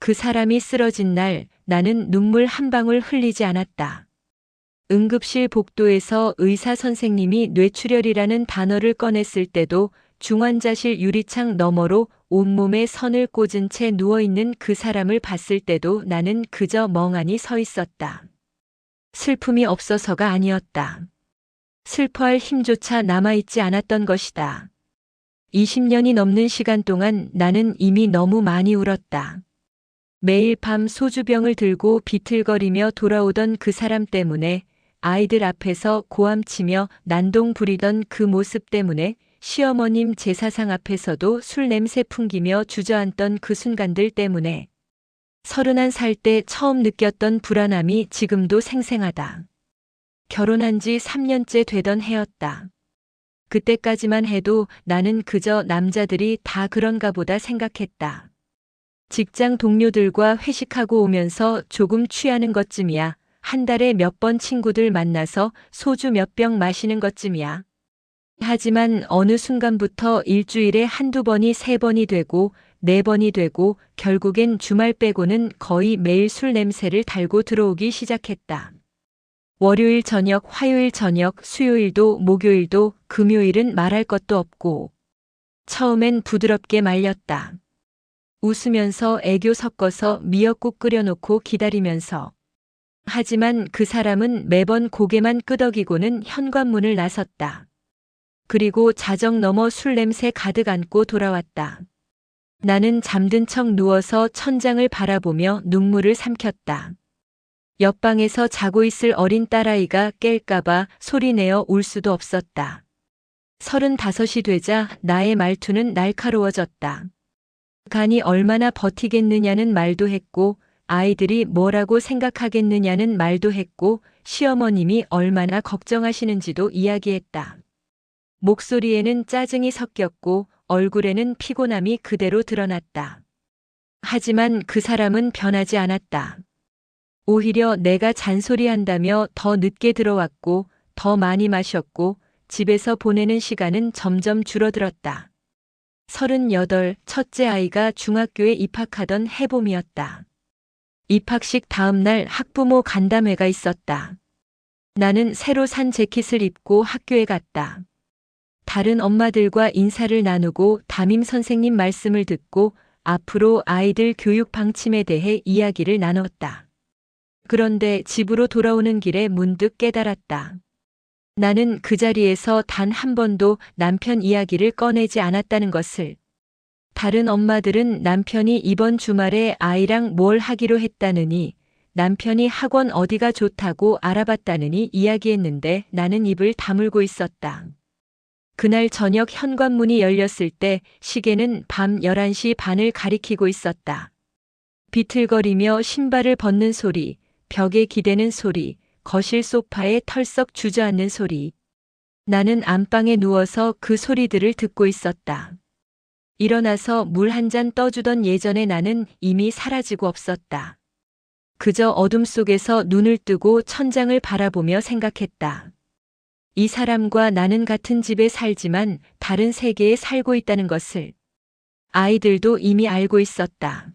그 사람이 쓰러진 날 나는 눈물 한 방울 흘리지 않았다. 응급실 복도에서 의사 선생님이 뇌출혈이라는 단어를 꺼냈을 때도 중환자실 유리창 너머로 온몸에 선을 꽂은 채 누워있는 그 사람을 봤을 때도 나는 그저 멍하니 서 있었다. 슬픔이 없어서가 아니었다. 슬퍼할 힘조차 남아있지 않았던 것이다. 20년이 넘는 시간 동안 나는 이미 너무 많이 울었다. 매일 밤 소주병을 들고 비틀거리며 돌아오던 그 사람 때문에, 아이들 앞에서 고함치며 난동 부리던 그 모습 때문에, 시어머님 제사상 앞에서도 술 냄새 풍기며 주저앉던 그 순간들 때문에, 31살 때 처음 느꼈던 불안함이 지금도 생생하다. 결혼한 지 3년째 되던 해였다. 그때까지만 해도 나는 그저 남자들이 다 그런가 보다 생각했다. 직장 동료들과 회식하고 오면서 조금 취하는 것쯤이야. 한 달에 몇 번 친구들 만나서 소주 몇 병 마시는 것쯤이야. 하지만 어느 순간부터 일주일에 한두 번이 3번이 되고 4번이 되고 결국엔 주말 빼고는 거의 매일 술 냄새를 달고 들어오기 시작했다. 월요일 저녁, 화요일 저녁, 수요일도 목요일도 금요일은 말할 것도 없고. 처음엔 부드럽게 말렸다. 웃으면서 애교 섞어서 미역국 끓여놓고 기다리면서. 하지만 그 사람은 매번 고개만 끄덕이고는 현관문을 나섰다. 그리고 자정 넘어 술 냄새 가득 안고 돌아왔다. 나는 잠든 척 누워서 천장을 바라보며 눈물을 삼켰다. 옆방에서 자고 있을 어린 딸아이가 깰까봐 소리내어 울 수도 없었다. 35이 되자 나의 말투는 날카로워졌다. 간이 얼마나 버티겠느냐는 말도 했고, 아이들이 뭐라고 생각하겠느냐는 말도 했고, 시어머님이 얼마나 걱정하시는지도 이야기했다. 목소리에는 짜증이 섞였고 얼굴에는 피곤함이 그대로 드러났다. 하지만 그 사람은 변하지 않았다. 오히려 내가 잔소리한다며 더 늦게 들어왔고 더 많이 마셨고 집에서 보내는 시간은 점점 줄어들었다. 38, 첫째 아이가 중학교에 입학하던 해봄이었다. 입학식 다음 날 학부모 간담회가 있었다. 나는 새로 산 재킷을 입고 학교에 갔다. 다른 엄마들과 인사를 나누고 담임 선생님 말씀을 듣고 앞으로 아이들 교육 방침에 대해 이야기를 나눴다. 그런데 집으로 돌아오는 길에 문득 깨달았다. 나는 그 자리에서 단 한 번도 남편 이야기를 꺼내지 않았다는 것을. 다른 엄마들은 남편이 이번 주말에 아이랑 뭘 하기로 했다느니, 남편이 학원 어디가 좋다고 알아봤다느니 이야기했는데 나는 입을 다물고 있었다. 그날 저녁 현관문이 열렸을 때 시계는 밤 11시 반을 가리키고 있었다. 비틀거리며 신발을 벗는 소리, 벽에 기대는 소리, 거실 소파에 털썩 주저앉는 소리. 나는 안방에 누워서 그 소리들을 듣고 있었다. 일어나서 물 한 잔 떠주던 예전의 나는 이미 사라지고 없었다. 그저 어둠 속에서 눈을 뜨고 천장을 바라보며 생각했다. 이 사람과 나는 같은 집에 살지만 다른 세계에 살고 있다는 것을. 아이들도 이미 알고 있었다.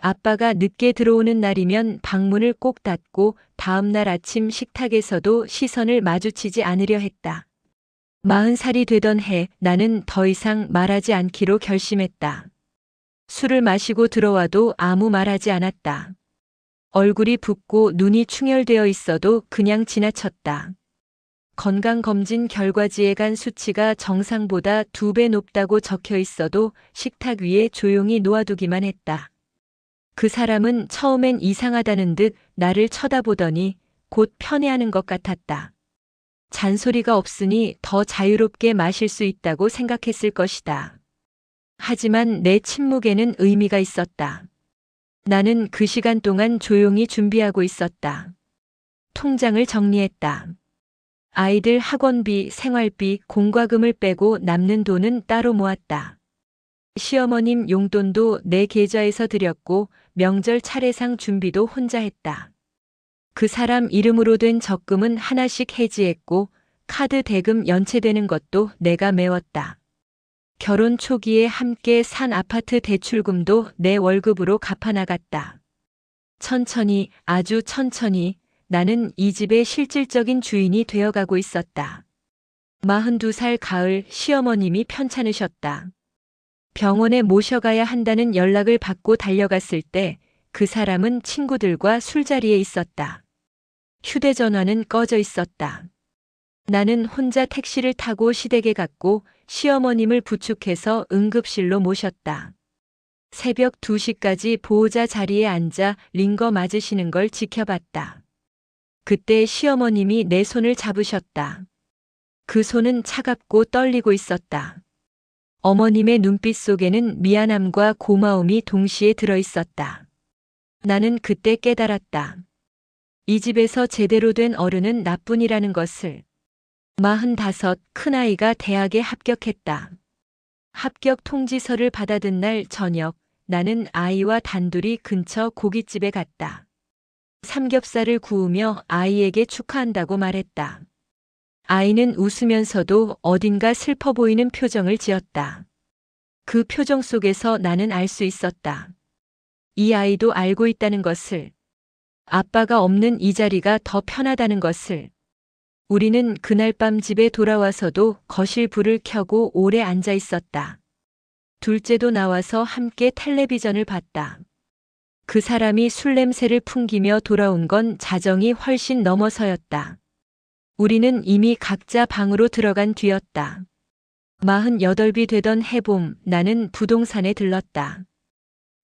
아빠가 늦게 들어오는 날이면 방문을 꼭 닫고 다음 날 아침 식탁에서도 시선을 마주치지 않으려 했다. 40살이 되던 해 나는 더 이상 말하지 않기로 결심했다. 술을 마시고 들어와도 아무 말하지 않았다. 얼굴이 붓고 눈이 충혈되어 있어도 그냥 지나쳤다. 건강검진 결과지에 간 수치가 정상보다 2배 높다고 적혀 있어도 식탁 위에 조용히 놓아두기만 했다. 그 사람은 처음엔 이상하다는 듯 나를 쳐다보더니 곧 편해하는 것 같았다. 잔소리가 없으니 더 자유롭게 마실 수 있다고 생각했을 것이다. 하지만 내 침묵에는 의미가 있었다. 나는 그 시간 동안 조용히 준비하고 있었다. 통장을 정리했다. 아이들 학원비, 생활비, 공과금을 빼고 남는 돈은 따로 모았다. 시어머님 용돈도 내 계좌에서 드렸고 명절 차례상 준비도 혼자 했다. 그 사람 이름으로 된 적금은 하나씩 해지했고 카드 대금 연체되는 것도 내가 메웠다. 결혼 초기에 함께 산 아파트 대출금도 내 월급으로 갚아나갔다. 천천히, 아주 천천히 나는 이 집의 실질적인 주인이 되어가고 있었다. 42살 가을 시어머님이 편찮으셨다. 병원에 모셔가야 한다는 연락을 받고 달려갔을 때 그 사람은 친구들과 술자리에 있었다. 휴대전화는 꺼져 있었다. 나는 혼자 택시를 타고 시댁에 갔고 시어머님을 부축해서 응급실로 모셨다. 새벽 2시까지 보호자 자리에 앉아 링거 맞으시는 걸 지켜봤다. 그때 시어머님이 내 손을 잡으셨다. 그 손은 차갑고 떨리고 있었다. 어머님의 눈빛 속에는 미안함과 고마움이 동시에 들어있었다. 나는 그때 깨달았다. 이 집에서 제대로 된 어른은 나뿐이라는 것을. 45, 큰아이가 대학에 합격했다. 합격 통지서를 받아든 날 저녁, 나는 아이와 단둘이 근처 고깃집에 갔다. 삼겹살을 구우며 아이에게 축하한다고 말했다. 아이는 웃으면서도 어딘가 슬퍼 보이는 표정을 지었다. 그 표정 속에서 나는 알 수 있었다. 이 아이도 알고 있다는 것을. 아빠가 없는 이 자리가 더 편하다는 것을. 우리는 그날 밤 집에 돌아와서도 거실 불을 켜고 오래 앉아 있었다. 둘째도 나와서 함께 텔레비전을 봤다. 그 사람이 술 냄새를 풍기며 돌아온 건 자정이 훨씬 넘어서였다. 우리는 이미 각자 방으로 들어간 뒤였다. 48이 되던 해봄, 나는 부동산에 들렀다.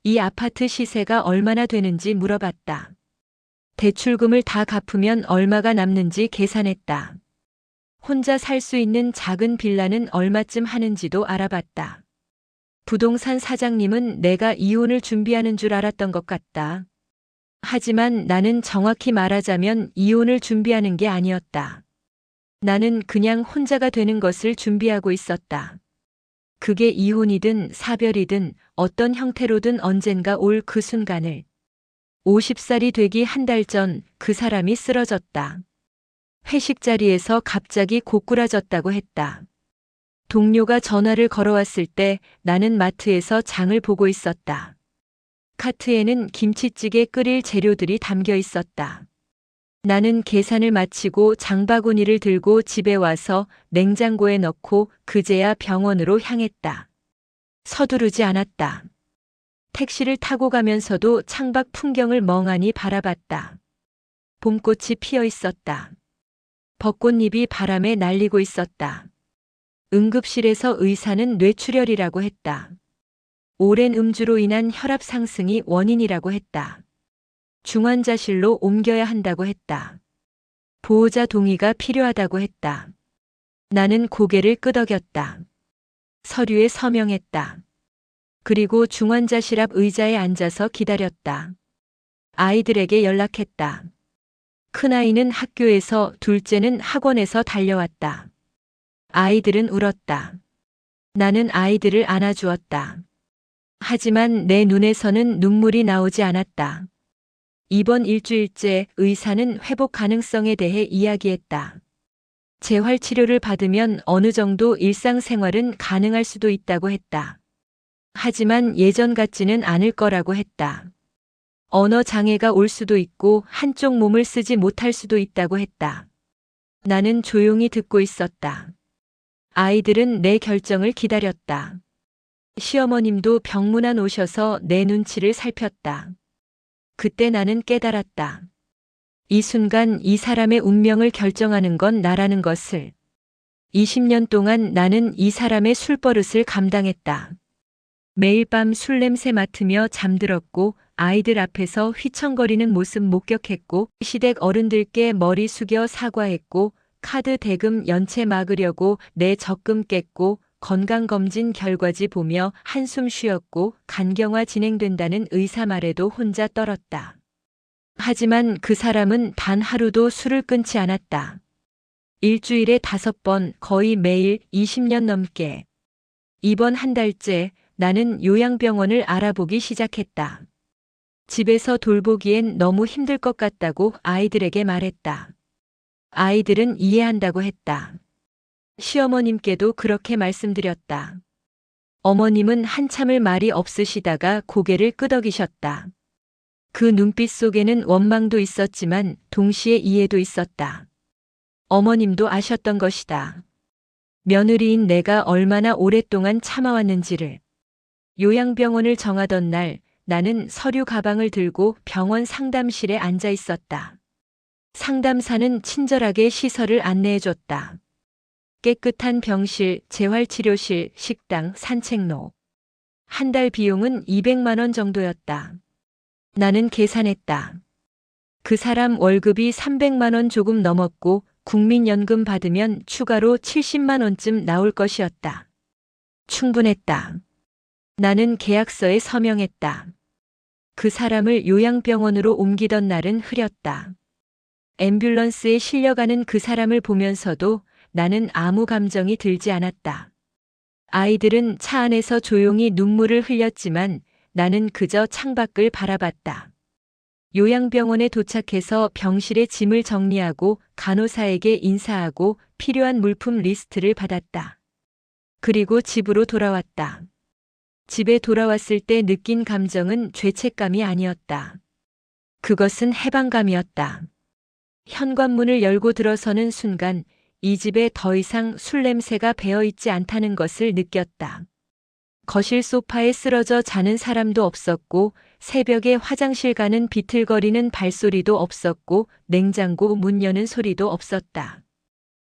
이 아파트 시세가 얼마나 되는지 물어봤다. 대출금을 다 갚으면 얼마가 남는지 계산했다. 혼자 살 수 있는 작은 빌라는 얼마쯤 하는지도 알아봤다. 부동산 사장님은 내가 이혼을 준비하는 줄 알았던 것 같다. 하지만 나는 정확히 말하자면 이혼을 준비하는 게 아니었다. 나는 그냥 혼자가 되는 것을 준비하고 있었다. 그게 이혼이든 사별이든 어떤 형태로든 언젠가 올 그 순간을. 50살이 되기 한 달 전 그 사람이 쓰러졌다. 회식 자리에서 갑자기 고꾸라졌다고 했다. 동료가 전화를 걸어왔을 때 나는 마트에서 장을 보고 있었다. 카트에는 김치찌개 끓일 재료들이 담겨 있었다. 나는 계산을 마치고 장바구니를 들고 집에 와서 냉장고에 넣고 그제야 병원으로 향했다. 서두르지 않았다. 택시를 타고 가면서도 창밖 풍경을 멍하니 바라봤다. 봄꽃이 피어 있었다. 벚꽃잎이 바람에 날리고 있었다. 응급실에서 의사는 뇌출혈이라고 했다. 오랜 음주로 인한 혈압 상승이 원인이라고 했다. 중환자실로 옮겨야 한다고 했다. 보호자 동의가 필요하다고 했다. 나는 고개를 끄덕였다. 서류에 서명했다. 그리고 중환자실 앞 의자에 앉아서 기다렸다. 아이들에게 연락했다. 큰아이는 학교에서, 둘째는 학원에서 달려왔다. 아이들은 울었다. 나는 아이들을 안아주었다. 하지만 내 눈에서는 눈물이 나오지 않았다. 이번 일주일째 의사는 회복 가능성에 대해 이야기했다. 재활치료를 받으면 어느 정도 일상생활은 가능할 수도 있다고 했다. 하지만 예전 같지는 않을 거라고 했다. 언어 장애가 올 수도 있고 한쪽 몸을 쓰지 못할 수도 있다고 했다. 나는 조용히 듣고 있었다. 아이들은 내 결정을 기다렸다. 시어머님도 병문안 오셔서 내 눈치를 살폈다. 그때 나는 깨달았다. 이 순간 이 사람의 운명을 결정하는 건 나라는 것을. 20년 동안 나는 이 사람의 술버릇을 감당했다. 매일 밤 술 냄새 맡으며 잠들었고 아이들 앞에서 휘청거리는 모습 목격했고 시댁 어른들께 머리 숙여 사과했고 카드 대금 연체 막으려고 내 적금 깼고 건강검진 결과지 보며 한숨 쉬었고 간경화 진행된다는 의사 말에도 혼자 떨었다. 하지만 그 사람은 단 하루도 술을 끊지 않았다. 일주일에 5번, 거의 매일 20년 넘게. 이번 한 달째 나는 요양병원을 알아보기 시작했다. 집에서 돌보기엔 너무 힘들 것 같다고 아이들에게 말했다. 아이들은 이해한다고 했다. 시어머님께도 그렇게 말씀드렸다. 어머님은 한참을 말이 없으시다가 고개를 끄덕이셨다. 그 눈빛 속에는 원망도 있었지만 동시에 이해도 있었다. 어머님도 아셨던 것이다. 며느리인 내가 얼마나 오랫동안 참아왔는지를. 요양병원을 정하던 날 나는 서류 가방을 들고 병원 상담실에 앉아 있었다. 상담사는 친절하게 시설을 안내해줬다. 깨끗한 병실, 재활치료실, 식당, 산책로. 한 달 비용은 200만 원 정도였다. 나는 계산했다. 그 사람 월급이 300만 원 조금 넘었고 국민연금 받으면 추가로 70만 원쯤 나올 것이었다. 충분했다. 나는 계약서에 서명했다. 그 사람을 요양병원으로 옮기던 날은 흐렸다. 앰뷸런스에 실려가는 그 사람을 보면서도 나는 아무 감정이 들지 않았다. 아이들은 차 안에서 조용히 눈물을 흘렸지만 나는 그저 창밖을 바라봤다. 요양병원에 도착해서 병실에 짐을 정리하고 간호사에게 인사하고 필요한 물품 리스트를 받았다. 그리고 집으로 돌아왔다. 집에 돌아왔을 때 느낀 감정은 죄책감이 아니었다. 그것은 해방감이었다. 현관문을 열고 들어서는 순간 이 집에 더 이상 술 냄새가 배어있지 않다는 것을 느꼈다. 거실 소파에 쓰러져 자는 사람도 없었고 새벽에 화장실 가는 비틀거리는 발소리도 없었고 냉장고 문 여는 소리도 없었다.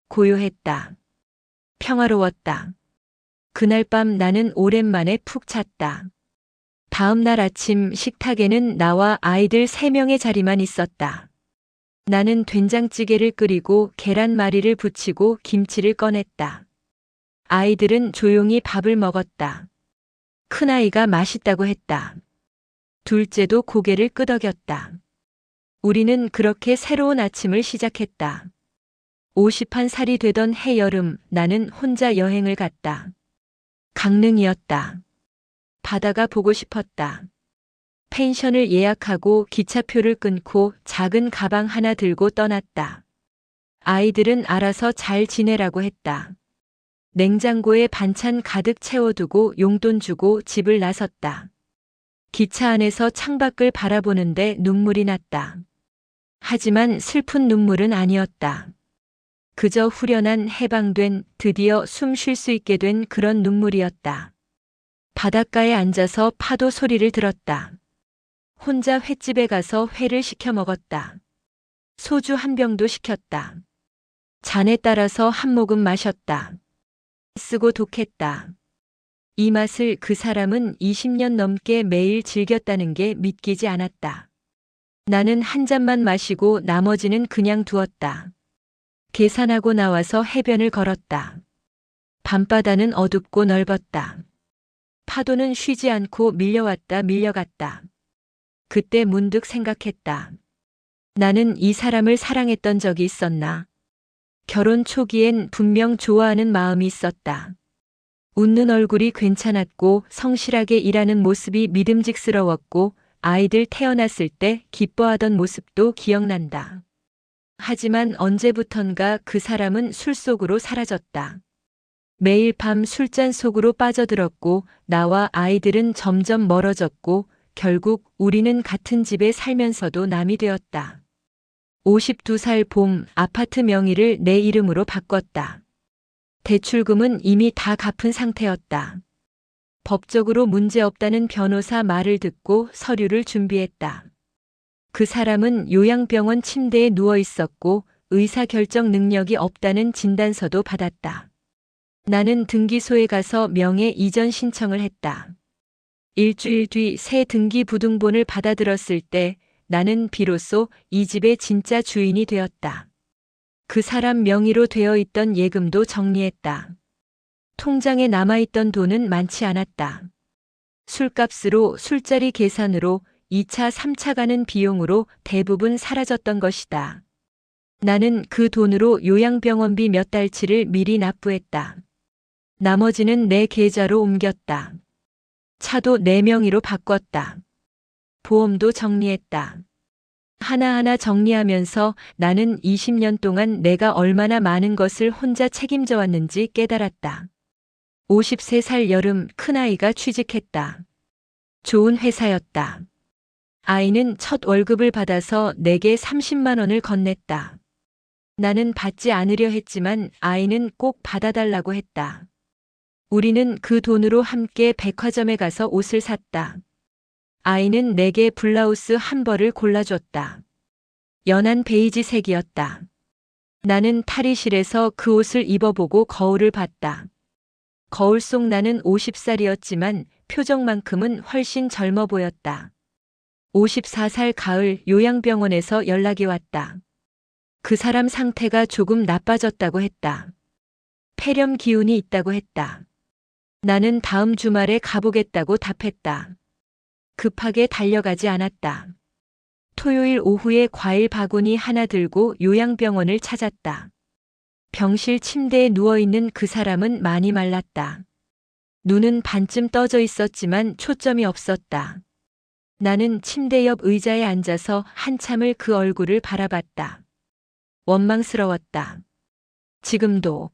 고요했다. 평화로웠다. 그날 밤 나는 오랜만에 푹 잤다. 다음 날 아침 식탁에는 나와 아이들 3명의 자리만 있었다. 나는 된장찌개를 끓이고 계란말이를 부치고 김치를 꺼냈다. 아이들은 조용히 밥을 먹었다. 큰아이가 맛있다고 했다. 둘째도 고개를 끄덕였다. 우리는 그렇게 새로운 아침을 시작했다. 51살이 되던 해여름 나는 혼자 여행을 갔다. 강릉이었다. 바다가 보고 싶었다. 펜션을 예약하고 기차표를 끊고 작은 가방 하나 들고 떠났다. 아이들은 알아서 잘 지내라고 했다. 냉장고에 반찬 가득 채워두고 용돈 주고 집을 나섰다. 기차 안에서 창밖을 바라보는데 눈물이 났다. 하지만 슬픈 눈물은 아니었다. 그저 후련한 해방된 드디어 숨 쉴 수 있게 된 그런 눈물이었다. 바닷가에 앉아서 파도 소리를 들었다. 혼자 횟집에 가서 회를 시켜 먹었다. 소주 한 병도 시켰다. 잔에 따라서 한 모금 마셨다. 쓰고 독했다. 이 맛을 그 사람은 20년 넘게 매일 즐겼다는 게 믿기지 않았다. 나는 한 잔만 마시고 나머지는 그냥 두었다. 계산하고 나와서 해변을 걸었다. 밤바다는 어둡고 넓었다. 파도는 쉬지 않고 밀려왔다 밀려갔다. 그때 문득 생각했다. 나는 이 사람을 사랑했던 적이 있었나? 결혼 초기엔 분명 좋아하는 마음이 있었다. 웃는 얼굴이 괜찮았고 성실하게 일하는 모습이 믿음직스러웠고 아이들 태어났을 때 기뻐하던 모습도 기억난다. 하지만 언제부턴가 그 사람은 술 속으로 사라졌다. 매일 밤 술잔 속으로 빠져들었고 나와 아이들은 점점 멀어졌고 결국 우리는 같은 집에 살면서도 남이 되었다. 52살 봄 아파트 명의를 내 이름으로 바꿨다. 대출금은 이미 다 갚은 상태였다. 법적으로 문제없다는 변호사 말을 듣고 서류를 준비했다. 그 사람은 요양병원 침대에 누워 있었고 의사결정 능력이 없다는 진단서도 받았다. 나는 등기소에 가서 명예 이전 신청을 했다. 일주일 뒤 새 등기부등본을 받아들었을 때 나는 비로소 이 집의 진짜 주인이 되었다. 그 사람 명의로 되어 있던 예금도 정리했다. 통장에 남아있던 돈은 많지 않았다. 술값으로 술자리 계산으로 2차, 3차 가는 비용으로 대부분 사라졌던 것이다. 나는 그 돈으로 요양병원비 몇 달치를 미리 납부했다. 나머지는 내 계좌로 옮겼다. 차도 내 명의로 바꿨다. 보험도 정리했다. 하나하나 정리하면서 나는 20년 동안 내가 얼마나 많은 것을 혼자 책임져 왔는지 깨달았다. 53살 여름 큰아이가 취직했다. 좋은 회사였다. 아이는 첫 월급을 받아서 내게 30만 원을 건넸다. 나는 받지 않으려 했지만 아이는 꼭 받아달라고 했다. 우리는 그 돈으로 함께 백화점에 가서 옷을 샀다. 아이는 내게 블라우스 한 벌을 골라줬다. 연한 베이지색이었다. 나는 탈의실에서 그 옷을 입어보고 거울을 봤다. 거울 속 나는 50살이었지만 표정만큼은 훨씬 젊어 보였다. 54살 가을 요양병원에서 연락이 왔다. 그 사람 상태가 조금 나빠졌다고 했다. 폐렴 기운이 있다고 했다. 나는 다음 주말에 가보겠다고 답했다. 급하게 달려가지 않았다. 토요일 오후에 과일 바구니 하나 들고 요양병원을 찾았다. 병실 침대에 누워있는 그 사람은 많이 말랐다. 눈은 반쯤 떠져 있었지만 초점이 없었다. 나는 침대 옆 의자에 앉아서 한참을 그 얼굴을 바라봤다. 원망스러웠다. 지금도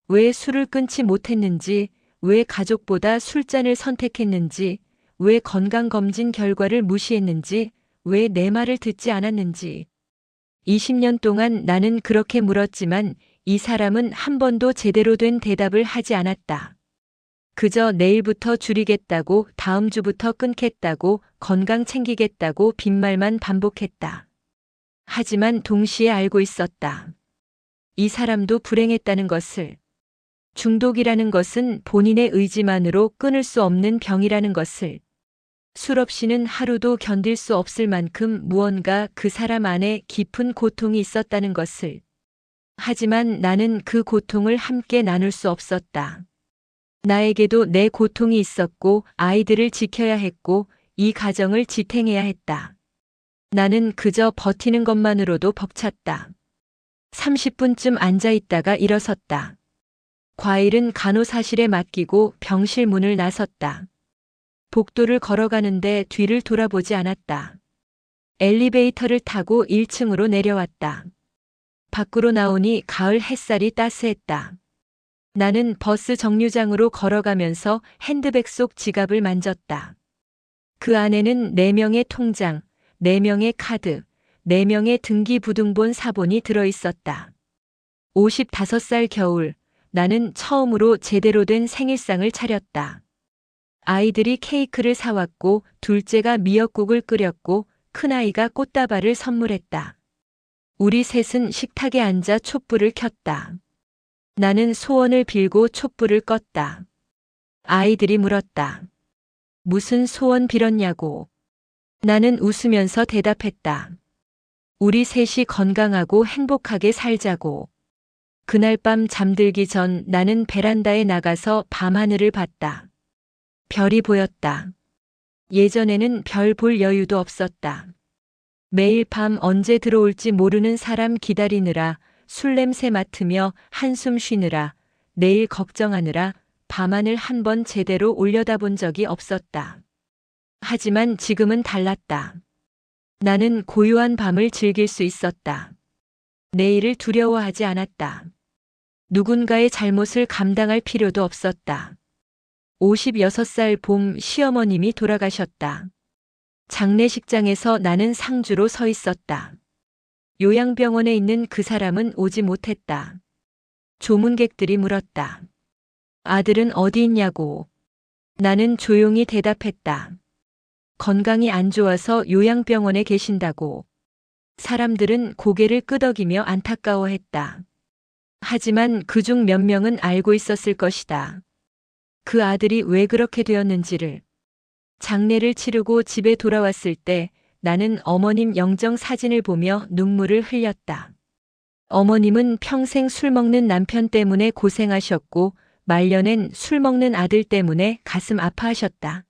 왜 술을 끊지 못했는지, 왜 가족보다 술잔을 선택했는지, 왜 건강검진 결과를 무시했는지, 왜 내 말을 듣지 않았는지. 20년 동안 나는 그렇게 물었지만 이 사람은 한 번도 제대로 된 대답을 하지 않았다. 그저 내일부터 줄이겠다고, 다음 주부터 끊겠다고, 건강 챙기겠다고 빈말만 반복했다. 하지만 동시에 알고 있었다. 이 사람도 불행했다는 것을. 중독이라는 것은 본인의 의지만으로 끊을 수 없는 병이라는 것을. 술 없이는 하루도 견딜 수 없을 만큼 무언가 그 사람 안에 깊은 고통이 있었다는 것을. 하지만 나는 그 고통을 함께 나눌 수 없었다. 나에게도 내 고통이 있었고 아이들을 지켜야 했고 이 가정을 지탱해야 했다. 나는 그저 버티는 것만으로도 벅찼다. 30분쯤 앉아 있다가 일어섰다. 과일은 간호사실에 맡기고 병실 문을 나섰다. 복도를 걸어가는데 뒤를 돌아보지 않았다. 엘리베이터를 타고 1층으로 내려왔다. 밖으로 나오니 가을 햇살이 따스했다. 나는 버스 정류장으로 걸어가면서 핸드백 속 지갑을 만졌다. 그 안에는 4명의 통장, 4명의 카드, 4명의 등기부등본 사본이 들어있었다. 55살 겨울, 나는 처음으로 제대로 된 생일상을 차렸다. 아이들이 케이크를 사왔고 둘째가 미역국을 끓였고 큰아이가 꽃다발을 선물했다. 우리 셋은 식탁에 앉아 촛불을 켰다. 나는 소원을 빌고 촛불을 껐다. 아이들이 물었다. 무슨 소원 빌었냐고. 나는 웃으면서 대답했다. 우리 셋이 건강하고 행복하게 살자고. 그날 밤 잠들기 전 나는 베란다에 나가서 밤하늘을 봤다. 별이 보였다. 예전에는 별 볼 여유도 없었다. 매일 밤 언제 들어올지 모르는 사람 기다리느라, 술 냄새 맡으며 한숨 쉬느라, 내일 걱정하느라 밤하늘 한 번 제대로 올려다본 적이 없었다. 하지만 지금은 달랐다. 나는 고요한 밤을 즐길 수 있었다. 내일을 두려워하지 않았다. 누군가의 잘못을 감당할 필요도 없었다. 56살 봄 시어머님이 돌아가셨다. 장례식장에서 나는 상주로 서 있었다. 요양병원에 있는 그 사람은 오지 못했다. 조문객들이 물었다. 아들은 어디 있냐고. 나는 조용히 대답했다. 건강이 안 좋아서 요양병원에 계신다고. 사람들은 고개를 끄덕이며 안타까워했다. 하지만 그중 몇 명은 알고 있었을 것이다. 그 아들이 왜 그렇게 되었는지를. 장례를 치르고 집에 돌아왔을 때 나는 어머님 영정 사진을 보며 눈물을 흘렸다. 어머님은 평생 술 먹는 남편 때문에 고생하셨고 말년엔 술 먹는 아들 때문에 가슴 아파하셨다.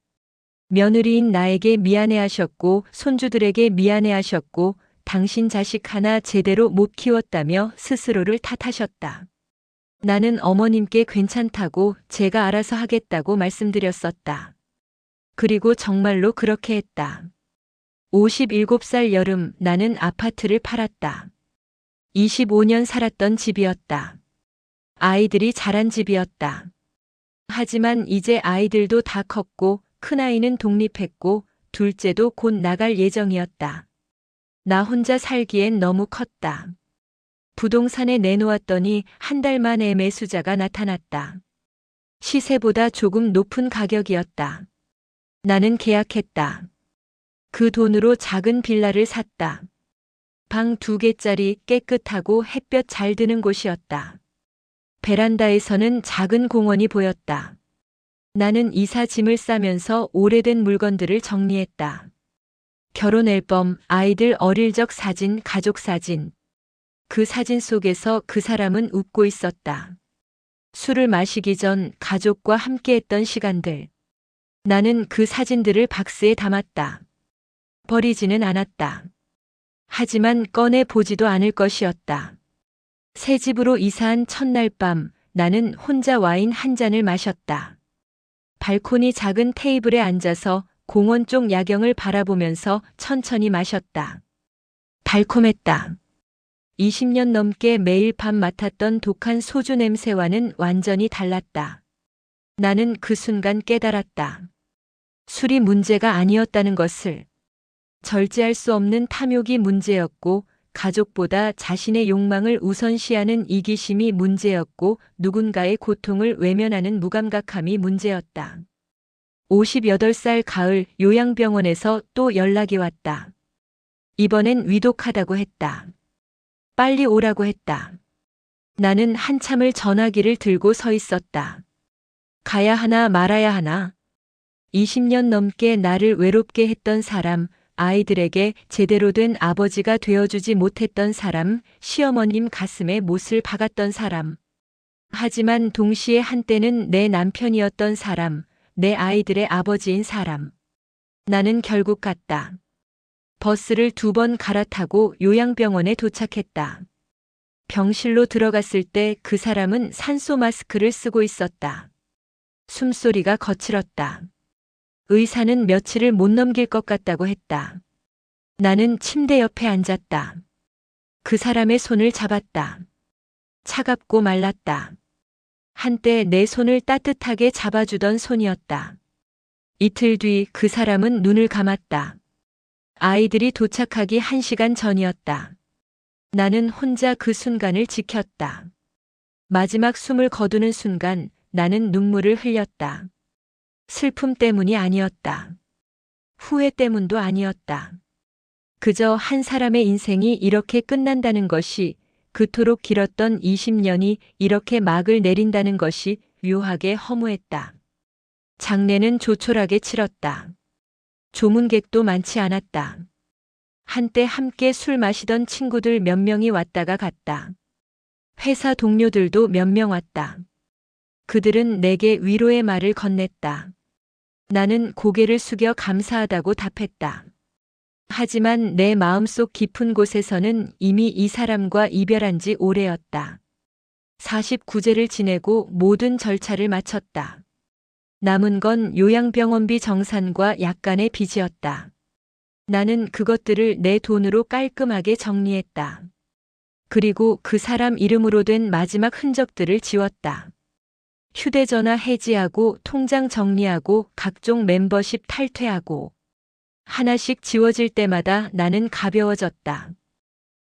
며느리인 나에게 미안해하셨고 손주들에게 미안해하셨고 당신 자식 하나 제대로 못 키웠다며 스스로를 탓하셨다. 나는 어머님께 괜찮다고 제가 알아서 하겠다고 말씀드렸었다. 그리고 정말로 그렇게 했다. 57살 여름 나는 아파트를 팔았다. 25년 살았던 집이었다. 아이들이 자란 집이었다. 하지만 이제 아이들도 다 컸고 큰아이는 독립했고 둘째도 곧 나갈 예정이었다. 나 혼자 살기엔 너무 컸다. 부동산에 내놓았더니 한 달 만에 매수자가 나타났다. 시세보다 조금 높은 가격이었다. 나는 계약했다. 그 돈으로 작은 빌라를 샀다. 방 2개짜리 깨끗하고 햇볕 잘 드는 곳이었다. 베란다에서는 작은 공원이 보였다. 나는 이사 짐을 싸면서 오래된 물건들을 정리했다. 결혼 앨범, 아이들 어릴 적 사진, 가족 사진. 그 사진 속에서 그 사람은 웃고 있었다. 술을 마시기 전 가족과 함께했던 시간들. 나는 그 사진들을 박스에 담았다. 버리지는 않았다. 하지만 꺼내 보지도 않을 것이었다. 새 집으로 이사한 첫날 밤 나는 혼자 와인 한 잔을 마셨다. 발코니 작은 테이블에 앉아서 공원 쪽 야경을 바라보면서 천천히 마셨다. 달콤했다. 20년 넘게 매일 밤 맡았던 독한 소주 냄새와는 완전히 달랐다. 나는 그 순간 깨달았다. 술이 문제가 아니었다는 것을. 절제할 수 없는 탐욕이 문제였고 가족보다 자신의 욕망을 우선시하는 이기심이 문제였고 누군가의 고통을 외면하는 무감각함이 문제였다. 58살 가을 요양병원에서 또 연락이 왔다. 이번엔 위독하다고 했다. 빨리 오라고 했다. 나는 한참을 전화기를 들고 서 있었다. 가야 하나 말아야 하나. 20년 넘게 나를 외롭게 했던 사람, 아이들에게 제대로 된 아버지가 되어주지 못했던 사람, 시어머님 가슴에 못을 박았던 사람. 하지만 동시에 한때는 내 남편이었던 사람, 내 아이들의 아버지인 사람. 나는 결국 갔다. 버스를 2번 갈아타고 요양병원에 도착했다. 병실로 들어갔을 때 그 사람은 산소 마스크를 쓰고 있었다. 숨소리가 거칠었다. 의사는 며칠을 못 넘길 것 같다고 했다. 나는 침대 옆에 앉았다. 그 사람의 손을 잡았다. 차갑고 말랐다. 한때 내 손을 따뜻하게 잡아주던 손이었다. 이틀 뒤 그 사람은 눈을 감았다. 아이들이 도착하기 1시간 전이었다. 나는 혼자 그 순간을 지켰다. 마지막 숨을 거두는 순간 나는 눈물을 흘렸다. 슬픔 때문이 아니었다. 후회 때문도 아니었다. 그저 한 사람의 인생이 이렇게 끝난다는 것이, 그토록 길었던 20년이 이렇게 막을 내린다는 것이 묘하게 허무했다. 장례는 조촐하게 치렀다. 조문객도 많지 않았다. 한때 함께 술 마시던 친구들 몇 명이 왔다가 갔다. 회사 동료들도 몇 명 왔다. 그들은 내게 위로의 말을 건넸다. 나는 고개를 숙여 감사하다고 답했다. 하지만 내 마음속 깊은 곳에서는 이미 이 사람과 이별한 지 오래였다. 49제를 지내고 모든 절차를 마쳤다. 남은 건 요양병원비 정산과 약간의 빚이었다. 나는 그것들을 내 돈으로 깔끔하게 정리했다. 그리고 그 사람 이름으로 된 마지막 흔적들을 지웠다. 휴대전화 해지하고 통장 정리하고 각종 멤버십 탈퇴하고. 하나씩 지워질 때마다 나는 가벼워졌다.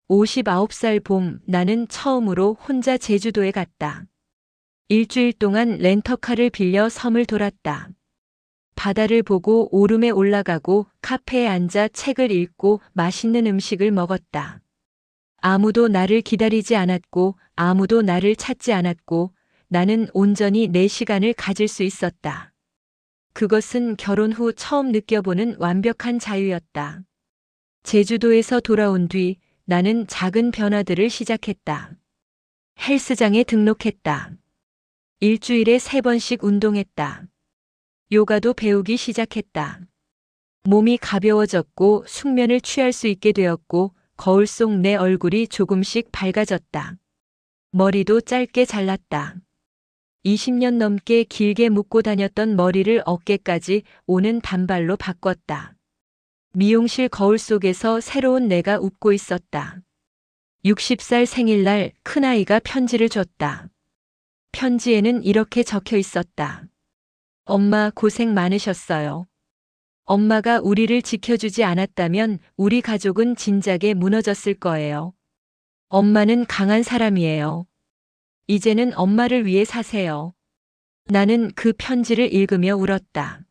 59살 봄 나는 처음으로 혼자 제주도에 갔다. 일주일 동안 렌터카를 빌려 섬을 돌았다. 바다를 보고 오름에 올라가고 카페에 앉아 책을 읽고 맛있는 음식을 먹었다. 아무도 나를 기다리지 않았고 아무도 나를 찾지 않았고 나는 온전히 내 시간을 가질 수 있었다. 그것은 결혼 후 처음 느껴보는 완벽한 자유였다. 제주도에서 돌아온 뒤 나는 작은 변화들을 시작했다. 헬스장에 등록했다. 일주일에 3번씩 운동했다. 요가도 배우기 시작했다. 몸이 가벼워졌고 숙면을 취할 수 있게 되었고 거울 속 내 얼굴이 조금씩 밝아졌다. 머리도 짧게 잘랐다. 20년 넘게 길게 묶고 다녔던 머리를 어깨까지 오는 단발로 바꿨다. 미용실 거울 속에서 새로운 내가 웃고 있었다. 60살 생일날 큰아이가 편지를 줬다. 편지에는 이렇게 적혀 있었다. 엄마 고생 많으셨어요. 엄마가 우리를 지켜주지 않았다면 우리 가족은 진작에 무너졌을 거예요. 엄마는 강한 사람이에요. 이제는 엄마를 위해 사세요. 나는 그 편지를 읽으며 울었다.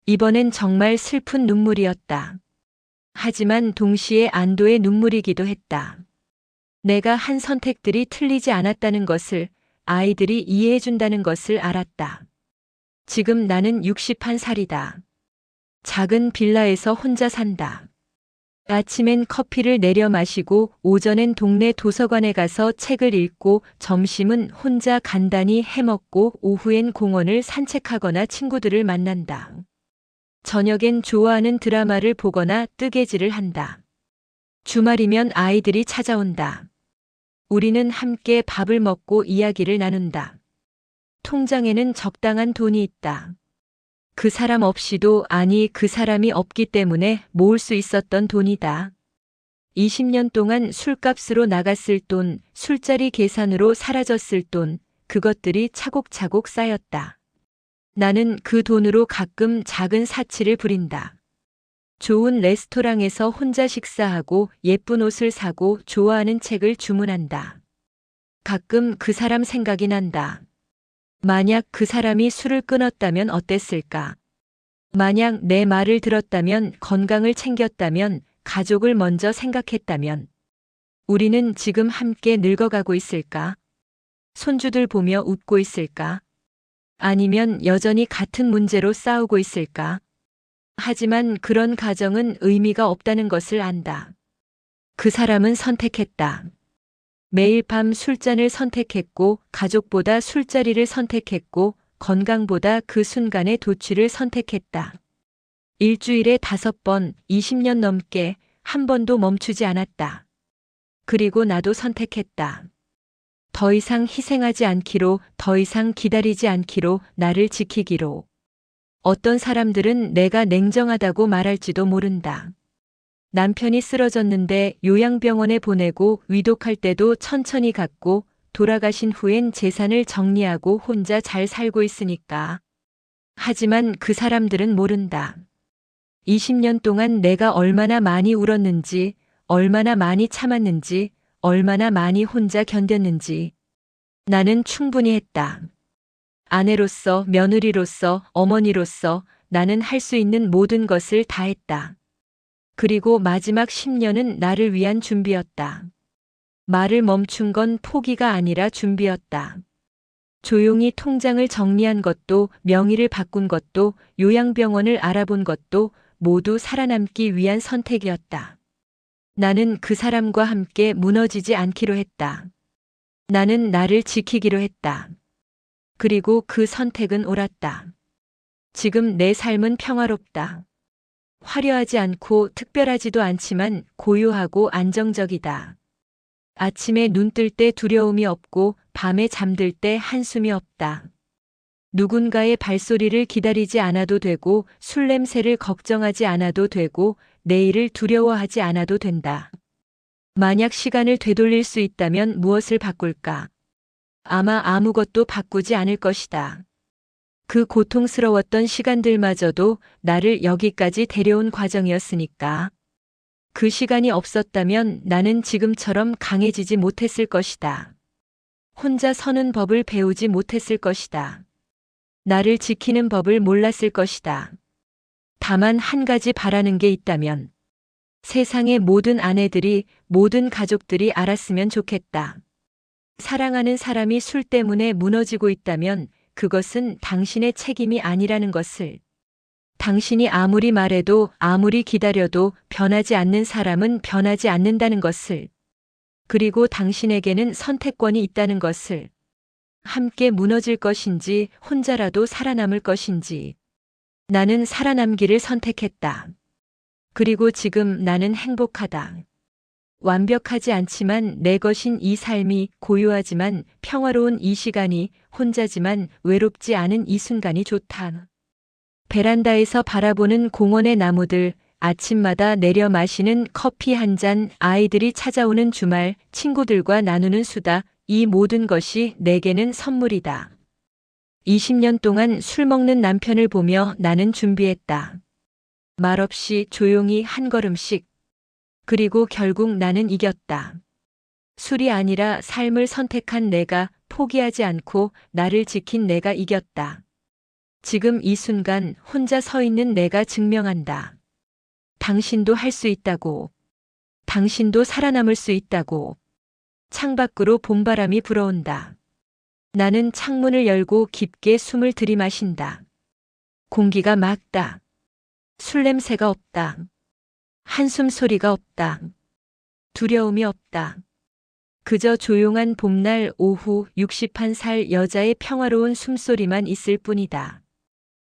이번엔 정말 슬픈 눈물이었다. 하지만 동시에 안도의 눈물이기도 했다. 내가 한 선택들이 틀리지 않았다는 것을, 아이들이 이해해준다는 것을 알았다. 지금 나는 61살이다. 작은 빌라에서 혼자 산다. 아침엔 커피를 내려 마시고 오전엔 동네 도서관에 가서 책을 읽고 점심은 혼자 간단히 해먹고 오후엔 공원을 산책하거나 친구들을 만난다. 저녁엔 좋아하는 드라마를 보거나 뜨개질을 한다. 주말이면 아이들이 찾아온다. 우리는 함께 밥을 먹고 이야기를 나눈다. 통장에는 적당한 돈이 있다. 그 사람 없이도, 아니 그 사람이 없기 때문에 모을 수 있었던 돈이다. 20년 동안 술값으로 나갔을 돈, 술자리 계산으로 사라졌을 돈, 그것들이 차곡차곡 쌓였다. 나는 그 돈으로 가끔 작은 사치를 부린다. 좋은 레스토랑에서 혼자 식사하고 예쁜 옷을 사고 좋아하는 책을 주문한다. 가끔 그 사람 생각이 난다. 만약 그 사람이 술을 끊었다면 어땠을까? 만약 내 말을 들었다면, 건강을 챙겼다면, 가족을 먼저 생각했다면, 우리는 지금 함께 늙어가고 있을까? 손주들 보며 웃고 있을까? 아니면 여전히 같은 문제로 싸우고 있을까? 하지만 그런 가정은 의미가 없다는 것을 안다. 그 사람은 선택했다. 매일 밤 술잔을 선택했고, 가족보다 술자리를 선택했고, 건강보다 그 순간의 도취를 선택했다. 일주일에 5번, 20년 넘게 한 번도 멈추지 않았다. 그리고 나도 선택했다. 더 이상 희생하지 않기로, 더 이상 기다리지 않기로, 나를 지키기로. 어떤 사람들은 내가 냉정하다고 말할지도 모른다. 남편이 쓰러졌는데 요양병원에 보내고 위독할 때도 천천히 갔고 돌아가신 후엔 재산을 정리하고 혼자 잘 살고 있으니까. 하지만 그 사람들은 모른다. 20년 동안 내가 얼마나 많이 울었는지, 얼마나 많이 참았는지, 얼마나 많이 혼자 견뎠는지. 나는 충분히 했다. 아내로서, 며느리로서, 어머니로서 나는 할 수 있는 모든 것을 다 했다. 그리고 마지막 10년은 나를 위한 준비였다. 말을 멈춘 건 포기가 아니라 준비였다. 조용히 통장을 정리한 것도, 명의를 바꾼 것도, 요양병원을 알아본 것도 모두 살아남기 위한 선택이었다. 나는 그 사람과 함께 무너지지 않기로 했다. 나는 나를 지키기로 했다. 그리고 그 선택은 옳았다. 지금 내 삶은 평화롭다. 화려하지 않고 특별하지도 않지만 고요하고 안정적이다. 아침에 눈 뜰 때 두려움이 없고 밤에 잠들 때 한숨이 없다. 누군가의 발소리를 기다리지 않아도 되고 술 냄새를 걱정하지 않아도 되고 내일을 두려워하지 않아도 된다. 만약 시간을 되돌릴 수 있다면 무엇을 바꿀까? 아마 아무것도 바꾸지 않을 것이다. 그 고통스러웠던 시간들마저도 나를 여기까지 데려온 과정이었으니까. 그 시간이 없었다면 나는 지금처럼 강해지지 못했을 것이다. 혼자 서는 법을 배우지 못했을 것이다. 나를 지키는 법을 몰랐을 것이다. 다만 한 가지 바라는 게 있다면 세상의 모든 아내들이, 모든 가족들이 알았으면 좋겠다. 사랑하는 사람이 술 때문에 무너지고 있다면 그것은 당신의 책임이 아니라는 것을. 당신이 아무리 말해도, 아무리 기다려도 변하지 않는 사람은 변하지 않는다는 것을. 그리고 당신에게는 선택권이 있다는 것을. 함께 무너질 것인지 혼자라도 살아남을 것인지. 나는 살아남기를 선택했다. 그리고 지금 나는 행복하다. 완벽하지 않지만 내 것인 이 삶이, 고요하지만 평화로운 이 시간이, 혼자지만 외롭지 않은 이 순간이 좋다. 베란다에서 바라보는 공원의 나무들, 아침마다 내려 마시는 커피 한 잔, 아이들이 찾아오는 주말, 친구들과 나누는 수다, 이 모든 것이 내게는 선물이다. 20년 동안 술 먹는 남편을 보며 나는 준비했다. 말없이 조용히 한 걸음씩. 그리고 결국 나는 이겼다. 술이 아니라 삶을 선택한 내가, 포기하지 않고 나를 지킨 내가 이겼다. 지금 이 순간 혼자 서 있는 내가 증명한다. 당신도 할 수 있다고. 당신도 살아남을 수 있다고. 창밖으로 봄바람이 불어온다. 나는 창문을 열고 깊게 숨을 들이마신다. 공기가 맑다. 술 냄새가 없다. 한숨 소리가 없다. 두려움이 없다. 그저 조용한 봄날 오후 61살 여자의 평화로운 숨소리만 있을 뿐이다.